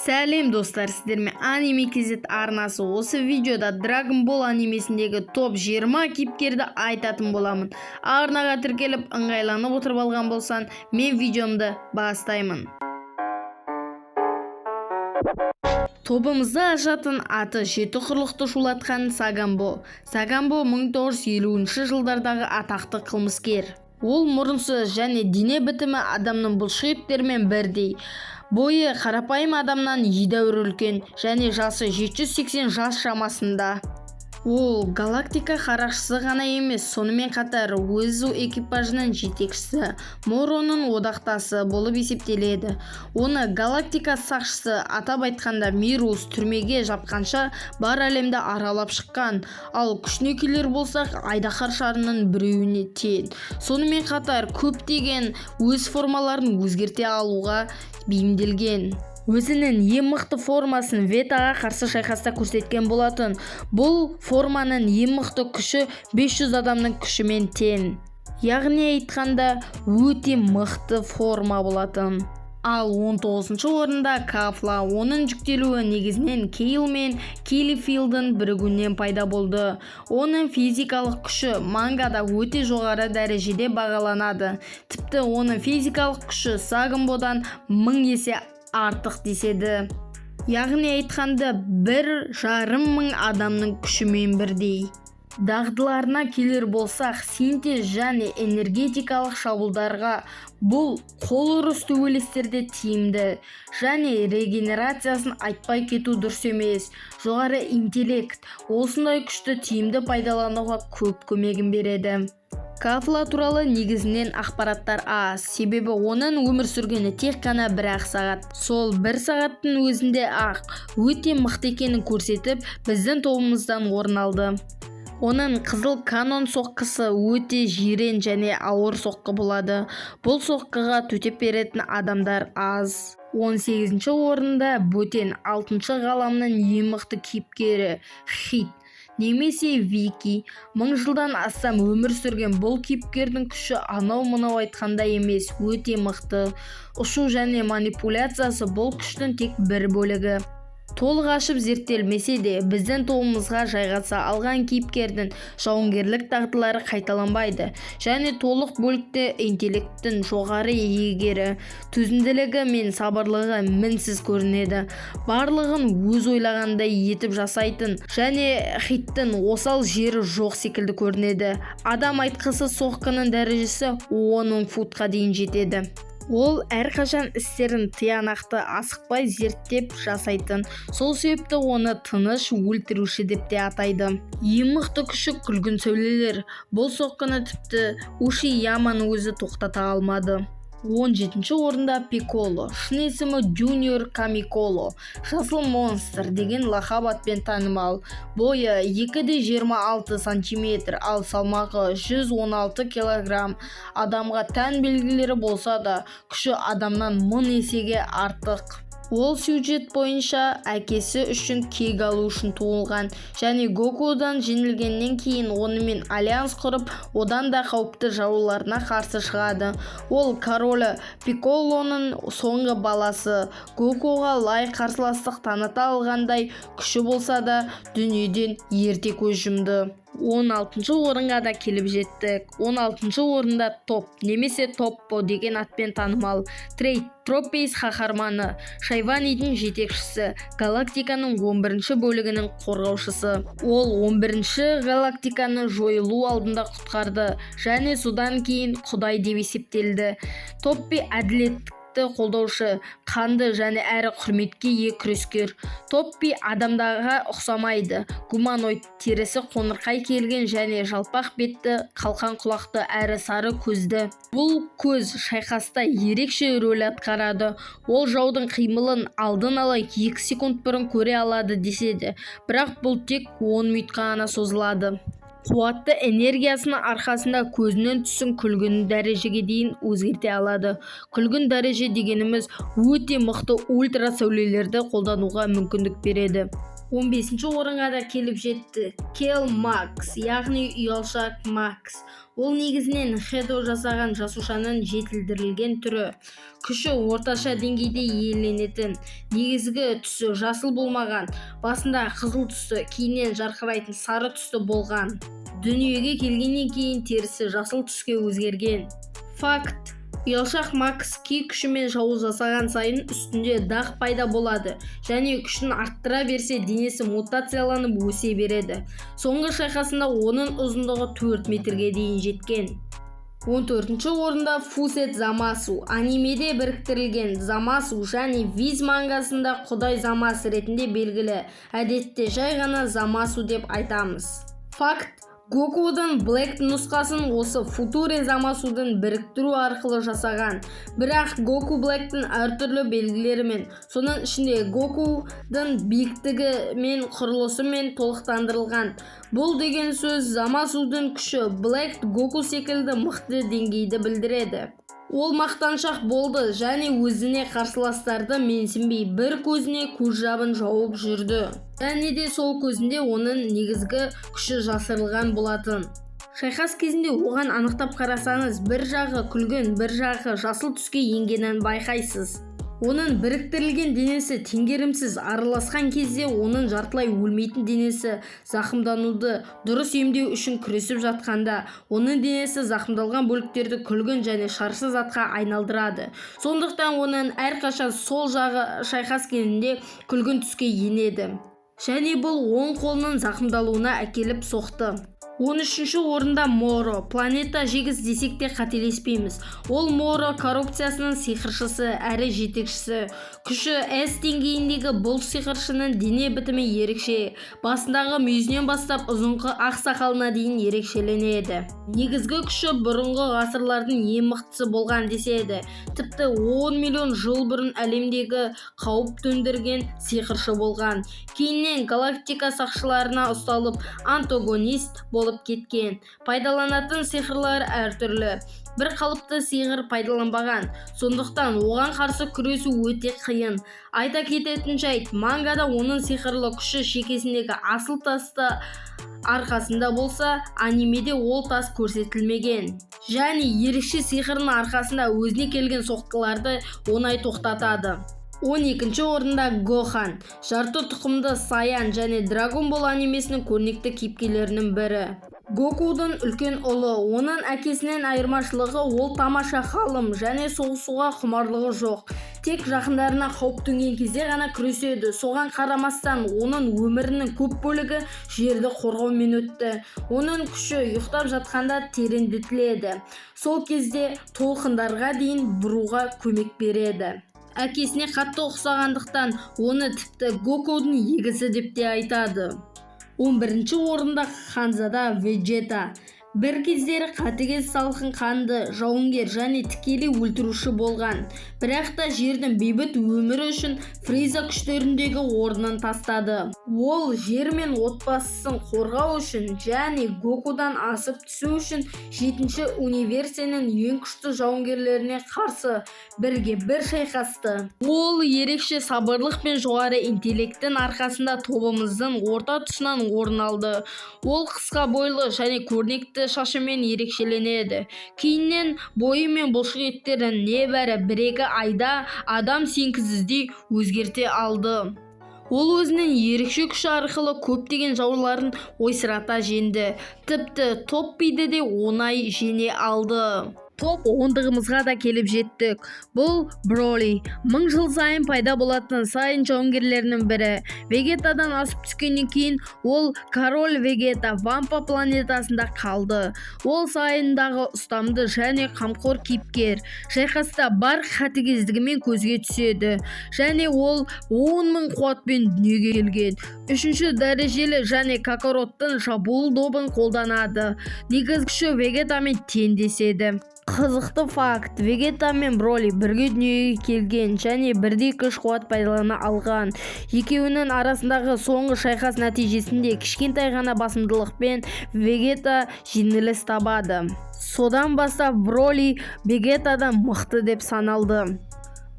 Сәлем достар, сіздермен Anime KZ арнасы. Осы видеода Dragon Ball анимесіндегі топ 20 кейіпкерді айтатын боламын. Арнаға тіркеліп ыңғайланып отырып алған болсан, мен видеомды бастаймын. Тобымызды ашатын аты жеті құрлықты шулатқан Сагамбо. Сагамбо 1950 жылдардағы атақты қылмыскер. Ол мұрынсыз және дене бітімі адамның бұлшықеттерімен бірдей. Бойы қарапайым адамнан едәуір үлкен және жасы 780 жас шамасында. Ол галактика қарақшысы ғана емес, сонымен қатар өз экипажының жетекшісі, Моронның одақтасы болып есептеледі. Оны галактика сақшысы, атап айтқанда Мирус түрмеге жапқанша бар әлемді аралап шыққан, ал күшіне келер болсақ айдаһар шарының біреуіне тең. Сонымен қатар көптеген өз формаларын өзгерте алуға бейімделген. Өзінің ең мықты формасын Ветаға қарсы шайқаста көрсеткен болатын. Бұл форманың ең мықты күші 500 адамның күшімен тең. Яғни айтқанда өте мықты форма болатын. Ал 19-шы орында Кафла. Оның жүктелуі негізінен Кейл мен Келлифилдың бірігуінен пайда болды. Оның физикалық күші мангада өте жоғары дәрежеде бағаланады. Тіпті оның физикалық күші Сагамбодан 1000 есе артық деседі. Яғни айтқанда 1,5 адамның күшімен бірдей. Дағдыларына келер болсақ, синтез және энергетикалық шабуылдарға бұл қол ұрыс төбелестерде тиімді және регенерациясын айтпай кету дұрыс емес. Жоғары интеллект осындай күшті тиімді пайдалануға көп көмегін береді. Кафла туралы негізінен ақпараттар аз, себебі оның өмір сүргені тек қана 1 сағат. Сол 1 сағаттың өзінде өте мықты екенін көрсетіп, біздің тобымыздан орын алды. Оның қызыл канон соққысы өте жирен және ауыр соққы болады. Бұл соққыға төтеп беретін адамдар аз. 18-ші орында Бөтен 6-шы ғаламның ең мықты кейіпкері Хит немесе Вики. 1000 жылдан астам өмір сүрген бұл кейіпкердің күші анау-мынау айтқанда емес, өте мықты. Ұшу және манипуляциясы бұл күштің тек бір бөлігі. Толық ашып зерттелмесе де, біздің тобымызға жайғаса алған кейіпкердің жауынгерлік дағдылары қайталанбайды және толық бөлікті интеллекттің жоғары егері, төзімділігі мен сабырлығы мінсіз көрінеді. Барлығын өз ойлағандай етіп жасайтын және Хиттің осал жері жоқ секілді көрінеді. Адам айтқысы соққының дәрежесі 10 футқа дейін жетеді. Ол әрқашан істерін тиянақты асықпай зерттеп жасайтын. Сол себепті оны тыныш өлтіруші деп те атайды. Ең мықты күші күлгін сәулелер. Бұл соққыны тіпті Ушияманың өзі тоқтата алмады. 17-ші орында Пикколо. Шын есімі Junior Камиколо. Жасыл монстр деген лақап атпен танымал. Бойы 2,26 см, ал салмағы 116 кг. Адамға тән белгілері болса да, күші адамнан 1000 есеге артық. Ол сюжет бойынша әкесі үшін кек алу үшін туылған және Гокудан жеңілгеннен кейін онымен альянс құрып, одан да қауіпті жауларына қарсы шығады. Ол королі Пикколоның соңғы баласы. Гокуға лай қарсыластық таныта алғандай күші болса да, дүниеден ерте көз жұмды. 16-шы орынға да келіп жеттік. 16-шы орында Топ немесе Топпо деген атпен танымал Тропейс қаһарманы, Шайванидің жетекшісі, галактиканың 11-ші бөлігінің қорғаушысы. Ол 11-ші галактиканы жойылу алдында құтқарды және содан кейін құдай деп есептелді. Топпи әділеттікті қолдаушы, қанды және әрі құрметке ие күрескер. Топпи адамдарға ұқсамайды. Гуманоид, терісі қоңырқай келген және жалпақ бетті, қалқан құлақты әрі сары көзді. Бұл көз шайқаста ерекше рөл атқарады. Ол жаудың қимылын алдын ала 2 секунд бұрын көре алады деседі, бірақ бұл тек 10 минутқа ғана созылады. Қуатты энергиясының арқасында көзінің түсін күлгін дәрежеге дейін өзгерте алады. Күлгін дәреже дегеніміз өте мықты ультра сәулелерді қолдануға мүмкіндік береді. 15-ші орынға да келіп жетті. Кел Макс, яғни ұялшақ Макс. Ол негізінен хедо жасаған жасушаның жетілдірілген түрі. Күші орташа деңгейде иеленетін. Негізгі түсі жасыл болмаған, басында қызыл түсті, кейіннен жарқырайтын сары түсті болған. Дүниеге келгеннен кейін терісі жасыл түске өзгерген. Факт: ұялшақ Макс ки күшімен шабуыл жасаған сайын үстінде дақ пайда болады және күшін арттыра берсе денесі мутацияланып өсе береді. Соңғы шайқасында оның ұзындығы 4 метрге дейін жеткен. 14-ші орында Фусет Замасу. Анимеде біріктірілген Замасу және Виз мангасында құдай Замас ретінде белгілі. Әдетте жай ғана Замасу деп айтамыз. Факт: Гокудың Блэк нұсқасын осы Футуре Замасудың біріктіру арқылы жасаған. Бірақ Гоку Блэктің әртүрлі белгілерімен, соның ішінде Гокудың биіктігі мен құрылысымен толықтандырылған. Бұл деген сөз Замасудың күші Блэк Гоку секілді мықты деңгейді білдіреді. Ол мақтаншақ болды және өзіне қарсыластарды менсінбей бір көзіне көз жабын жауып жүрді. Және де сол көзінде оның негізгі күші жасырылған болатын. Шайқас кезінде оған анықтап қарасаңыз, бір жағы күлгін, бір жағы жасыл түске енгенін байқайсыз. Оның біріктірілген денесі теңгерімсіз араласқан кезде оның жартылай өлмейтін денесі зақымдануды дұрыс емдеу үшін күресіп жатқанда, оның денесі зақымдалған бөліктерді күлгін және шаршы затқа айналдырады. Сондықтан оның әрқашан сол жағы шайқас кезінде күлгін түске енеді. Және бұл оң қолының зақымдалуына әкеліп соқты. 13-ші орында Моро. Планета жегіз десек те қателеспейміз. Ол Моро коррупциясының сиқыршысы әрі жетекшісі. Күші S деңгейіндегі бұл сиқыршының дене бітімі ерекше. Басындағы мүйізінен бастап ұзынғы ақ сақалына дейін ерекшеленеді. Негізгі күші бұрынғы ғасырлардың ең мықтысы болған деседі. Тіпті 10 миллион жыл бұрын әлемдегі қауіп төндірген сиқыршы болған. Кейіннен галактика сақшыларына ұсталып антагонист болып кеткен. Пайдаланатын сиқырлар әртүрлі. Бір қалыпты сиқыр пайдаланбаған. Сондықтан оған қарсы күресу өте қиын. Айта кететін жайт, мангада оның сиқырлы күші шекесіндегі асыл тасты арқасында болса, анимеде ол тас көрсетілмеген. Және ерекше сиқырының арқасында өзіне келген соққыларды оңай тоқтатады. 12-ші орында Гохан. Жарты тұқымды Саян және Драгон Бол анимесінің көрнекті кейіпкерлерінің бірі. Гокудың үлкен ұлы, оның әкесінен айырмашылығы ол тамаша ғалым және соғысуға құмарлығы жоқ. Тек жақындарына қауіп төнген кезде ғана күреседі. Соған қарамастан оның өмірінің көп бөлігі жерді қорғаумен өтті. Оның күші ұйықтап жатқанда тереңдетіледі. Сол кезде толқындарға дейін бұруға көмек береді. Әкесіне қатты ұқсағандықтан оны тіпті Гокудың егізі деп те айтады. 11-ші орында Ханзада Вегета. Бір кездері қатыгез салқын қанды жауынгер және тікелей өлтіруші болған. Бірақ та жердің бейбіт өмірі үшін Фриза күштеріндегі орнын тастады. Ол жер мен отбасысын қорғау үшін және Гокудан асып түсу үшін 7-ші универсияның ең күшті жауынгерлеріне қарсы бірге бір шайқасты. Ол ерекше сабырлық пен жоғары интеллекттің арқасында тобымыздың орта тұсынан орын алды. Ол қысқа бойлы және көрнекті шашымен ерекшеленеді. Кейіннен бойы мен бұлшық еттерін небәрі 1-2 айда адам сенкізіздей өзгерте алды. Ол өзінің ерекше күші арқылы көптеген жауларын ойсырата жеңді. Тіпті Топпиді де оңай жеңе алды. Топ 10-дығымызға да келіп жеттік. Бұл Броли. 1000 жыл сайын пайда болатын сайын жауынгерлерінің бірі. Вегетадан асып түскеннен кейін ол король Вегета Вампа планетасында қалды. Ол сайындағы ұстамды және қамқор кейіпкер. Шайқаста бар қатыгездігімен көзге түседі. Және ол 10.000 қуатпен дүниеге келген. 3-ші дәрежелі және Какароттың шабуыл добын қолданады. Негізгі күші Вегетамен теңдеседі. Қызықты факт, Вегета мен Броли бірге дүниеге келген және бірдей күш қуат пайдалана алған. Екеуінің арасындағы соңғы шайқас нәтижесінде кішкентай ғана басымдылықпен Вегета жеңіліс табады. Содан бастап Броли Вегетадан мықты деп саналды.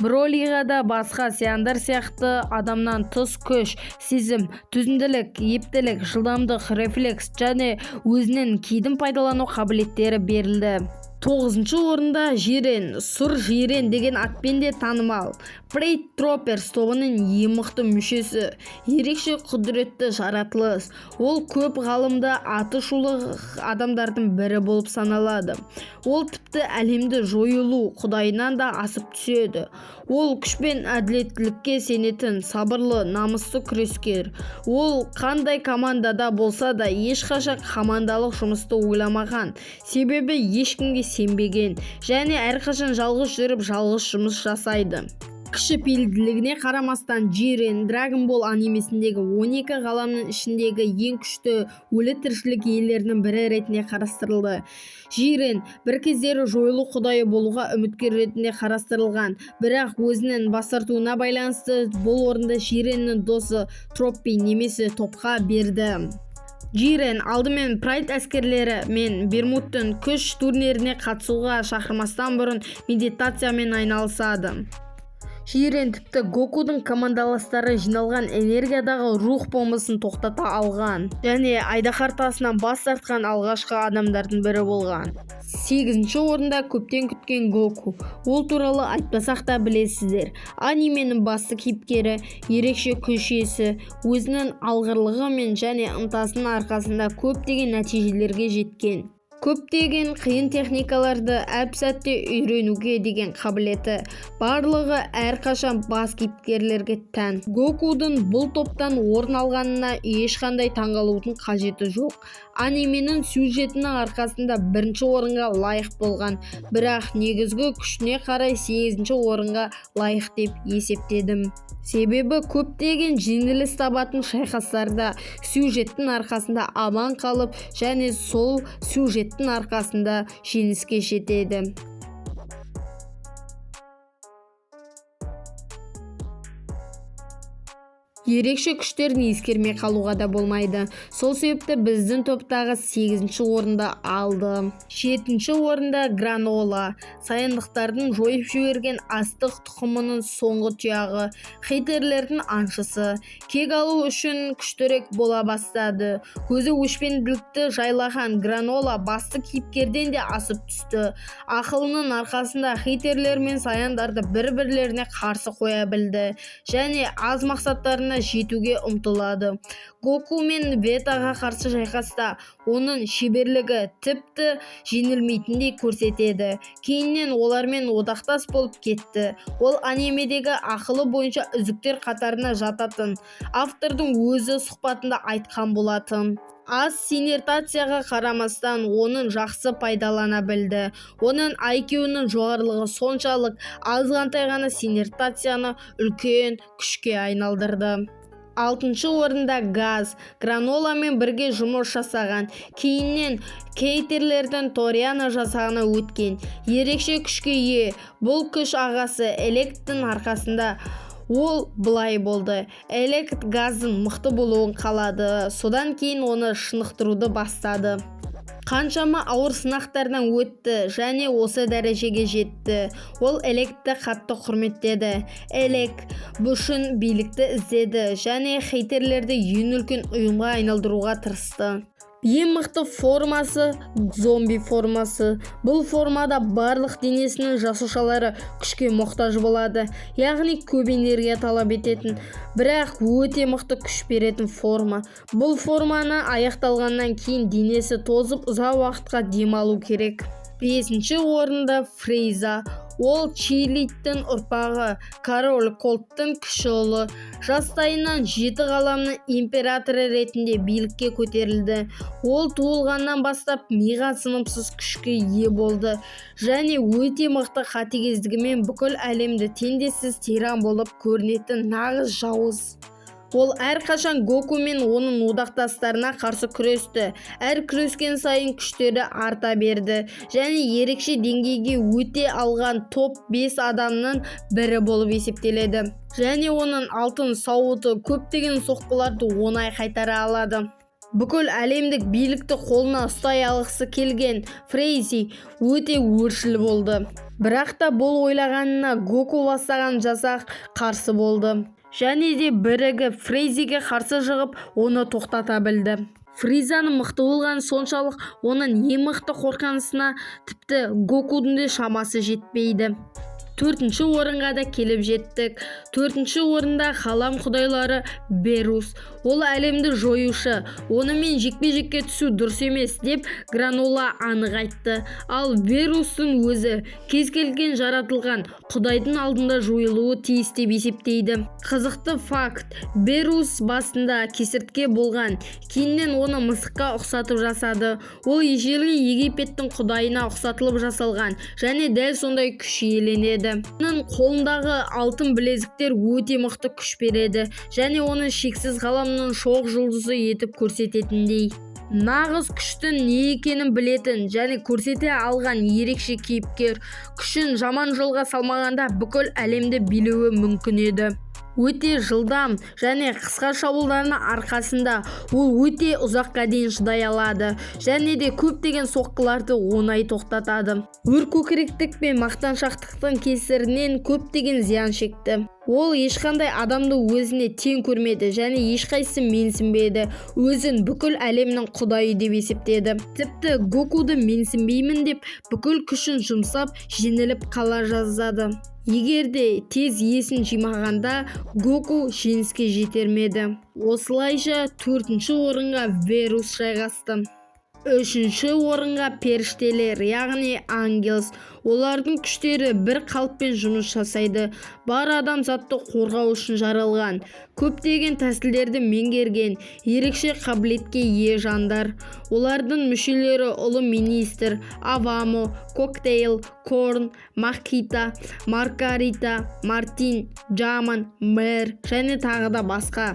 Бролиға да басқа сиандар сияқты адамнан тыс күш, сезім, төзімділік, ептілік, жылдамдық, рефлекс және өзінің кейдін пайдалану қабілеттері берілді. 9-шы орында жирен, сұр жирен деген атпен де танымал. Прейд Тропперс тобының ең мықты мүшесі, ерекше құдіретті жаратылыс. Ол көп ғалымда аты шулы адамдардың бірі болып саналады. Ол тіпті әлемді жойылу құдайынан да асып түседі. Ол күш пен әділеттілікке сенетін, сабырлы, намысты күрескер. Ол қандай командада болса да ешқашан командалық жұмысты ойламаған, себебі ешкімге сенбеген және әрқашан жалғыз жүріп жалғыз жұмыс жасайды. Кішіпейілділігіне қарамастан жирен Dragon Ball анимесіндегі 12 ғаламның ішіндегі ең күшті өлі тіршілік иелерінің бірі ретінде қарастырылды. Жирен бір кездері жойылу құдайы болуға үміткер ретінде қарастырылған, бірақ өзінің бас тартуына байланысты бұл орынды жиреннің досы Троппи немесе топқа берді. Жирен алдымен Прайд әскерлері мен Бермудтың күш турниріне қатысуға шақырмастан бұрын медитациямен айналысады. Жирен тіпті Гокудың командаластары жиналған энергиядағы рух болмысын тоқтата алған және айдаһар тасынан бас тартқан алғашқы адамдардың бірі болған. 8-ші орында көптен күткен Гоку. Ол туралы айтпасақ та білесіздер. Анименің басты кейіпкері, ерекше күш иесі, өзінің алғырлығы мен және ынтасының арқасында көптеген нәтижелерге жеткен. Көптеген қиын техникаларды әп-сәтте үйренуге деген қабілеті, барлығы әрқашан бас кейіпкерлерге тән. Гокудың бұл топтан орын алғанына ешқандай таңғалудың қажеті жоқ. Анименің сюжетінің арқасында бірінші орынға лайық болған, бірақ негізгі күшіне қарай 8-ші орынға лайық деп есептедім. Себебі көптеген жеңіліс табатын шайқастарда сюжеттің арқасында аман қалып және сол сюжеттің арқасында жеңіске жетеді. Ерекше күштерін ескермей қалуға да болмайды. Сол себепті біздің топтағы 8-ші орында алды. 7-ші орында Гранола, саяндықтардың жойып жіберген астық тұқымының соңғы тұяғы, хейтерлердің аңшысы, кек алу үшін күштірек бола бастады. Көзі өшпенділікті жайлаған Гранола басты кейіпкерден де асып түсті. Ақылының арқасында хейтерлер мен саяндарды бір-бірлеріне қарсы қоя білді және аз мақсаттарына жетуге ұмтылады. Гоку мен Ветаға қарсы шайқаста оның шеберлігі тіпті жеңілмейтіндей көрсетеді. Кейіннен олармен одақтас болып кетті. Ол анимедегі ақылы бойынша үздіктер қатарына жататын. Автордың өзі сұхбатында айтқан болатын. Аз синертацияға қарамастан оның жақсы пайдалана білді. Оның IQ-ның жоғарылығы соншалық азғантай ғана синертацияны үлкен күшке айналдырды. 6-шы орында Газ, Граноламен бірге жұмыс жасаған, кейіннен кейтерлердің Ториана жасағына өткен. Ерекше күшке ие, бұл күш ағасы Электтің арқасында. Ол былай болды. Элект Газдың мықты болуын қалады, содан кейін оны шынықтыруды бастады. Қаншама ауыр сынақтардан өтті және осы дәрежеге жетті. Ол Электті қатты құрметтеді. Элек үшін билікті іздеді және хейтерлерді ең үлкен ұйымға айналдыруға тырысты. Ең мықты формасы зомби формасы. Бұл формада барлық денесінің жасушалары күшке мұқтаж болады, яғни көп энергия талап ететін, бірақ өте мықты күш беретін форма. Бұл форманы аяқталғаннан кейін денесі тозып ұзақ уақытқа демалу керек. 5-ші орында Фрейза. Ол Чилиттің ұрпағы, король Колттың кіші ұлы. Жастайынан 7 ғаламның императоры ретінде билікке көтерілді. Ол туылғаннан бастап миға сынымсыз күшке ие болды және өте мықты қатыгездігімен бүкіл әлемді теңдессіз тиран болып көрінетін нағыз жауыз. Ол әрқашан Гоку мен оның одақтастарына қарсы күресті. Әр күрескен сайын күштері арта берді және ерекше деңгейге өте алған топ 5 адамның бірі болып есептеледі. Және оның алтын сауыты көптеген соққыларды оңай қайтара алады. Бүкіл әлемдік билікті қолына ұстай алғысы келген Фрейзи өте өршіл болды. Бірақ та бұл ойлағанына Гоку бастаған жасақ қарсы болды. Және де бірігіп Фрейзиге қарсы шығып, оны тоқтата білді. Фризаның мықты болғаны соншалық, оның ең мықты қорқанысына тіпті Гокудың да шамасы жетпейді. 4-ші орынға да келіп жеттік. 4-ші орында ғалам құдайлары Берус. Ол әлемді жоюшы. Онымен жекпе-жекке түсу дұрыс емес деп Гранола анық айтты. Ал Берустың өзі кез келген жаратылған құдайдың алдында жойылуы тиіс деп есептейді. Қызықты факт: Берус басында кесіртке болған, кейіннен оны мысыққа ұқсатып жасады. Ол ежелгі Египеттің құдайына ұқсатылып жасалған және дәл сондай күш иеленеді. Оның қолындағы алтын білезіктер өте мықты күш береді және оны шексіз ғаламның шоқ жұлдызы етіп көрсететіндей. Нағыз күштің не екенін білетін және көрсете алған ерекше кейіпкер. Күшін жаман жолға салмағанда бүкіл әлемді билеуі мүмкін еді. Өте жылдам және қысқа шабуылдарының арқасында ол өте ұзаққа дейін шыдай алады және де көптеген соққыларды оңай тоқтатады. Өркөкіректік пен мақтаншақтықтың кесірінен көптеген зиян шекті. Ол ешқандай адамды өзіне тең көрмеді және ешқайсысы менсінбеді. Өзін бүкіл әлемнің құдайы деп есептеді. Тіпті Гокуды менсінбеймін деп бүкіл күшін жұмсап жеңіліп қала жаздады. Егерде тез есін жимағанда Гоку жеңіске жетермеді. Осылайша 4-ші орынға Берус жайғасты. 3-ші орынға періштелер, яғни Ангелс. Олардың күштері бір қалыппен жұмыс жасайды. Бар адамзатты қорғау үшін жаралған. Көптеген тәсілдерді меңгерген, ерекше қабілетке ие жандар. Олардың мүшелері ұлы министр, Авамо, Коктейл, Корн, Махита, Маргарита, Мартин, Джаман, Мэр және тағы да басқа.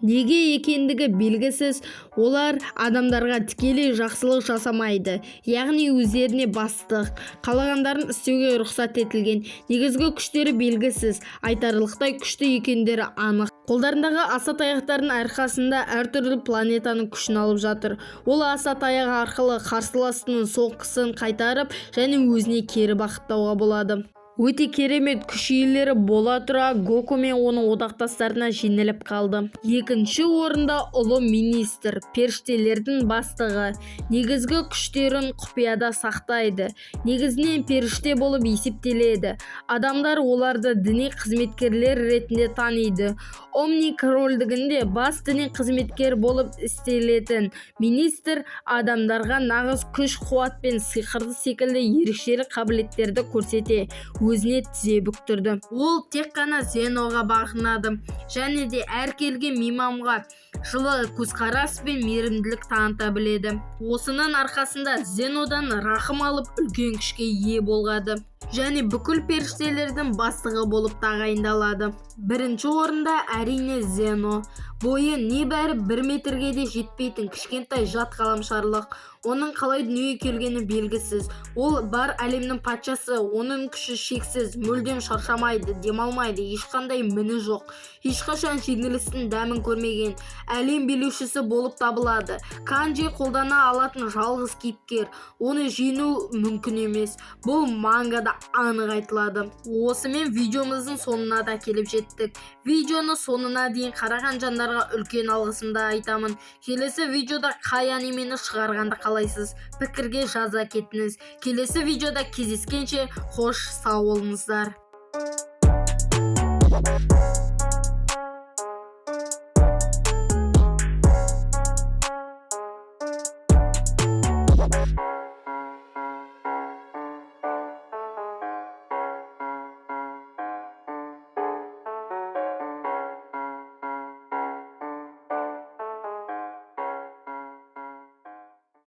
Неге екендігі белгісіз, олар адамдарға тікелей жақсылық жасамайды, яғни өздеріне бастық, қалағандарын істеуге рұқсат етілген. Негізгі күштері белгісіз, айтарлықтай күшті екендері анық. Қолдарындағы аса таяқтардың арқасында әртүрлі планетаның күшін алып жатыр. Ол аса таяғы арқылы қарсыласының соққысын қайтарып және өзіне кері бағыттауға болады. Өте керемет күш иелері бола тұра Гоку мен оның одақтастарына жеңіліп қалды. 2-ші орында ұлы министр, періштелердің бастығы. Негізгі күштерін құпияда сақтайды. Негізінен періште болып есептеледі. Адамдар оларды діни қызметкерлер ретінде таниды. Омни корольдігінде бас діни қызметкер болып істелетін министр адамдарға нағыз күш, қуат пен сиқырды секілді ерекшелік қабілеттерді көрсете өзіне тізе бүктірді. Ол тек қана Зеноға бағынады және де әр келген мейманға жылы көзқарас пен мейірімділік таныта біледі. Осының арқасында Зенодан рахым алып үлкен күшке ие болғады және бүкіл періштелердің бастығы болып тағайындалады. 1-ші орында әрине Зено. Бойы небәрі 1 метрге де жетпейтін кішкентай жат ғаламшарлық. Оның қалай дүниеге келгені белгісіз. Ол бар әлемнің патшасы, оның күші шексіз, мүлдем шаршамайды, демалмайды, ешқандай міні жоқ. Ешқашан жеңілістің дәмін көрмеген, әлем билеушісі болып табылады. Канджи қолдана алатын жалғыз кейіпкер. Оны жеңу мүмкін емес. Бұл мангада анық айтылады. Осымен видеомыздың соңына да келіп жеттік. Видеоны соңына дейін қараған жандарға үлкен алғысымды айтамын. Келесі видеода қай анимені шығарғанды қалайсыз? Пікірге жаза кетіңіз. Келесі видеода кездескенше қош сау болыңыздар.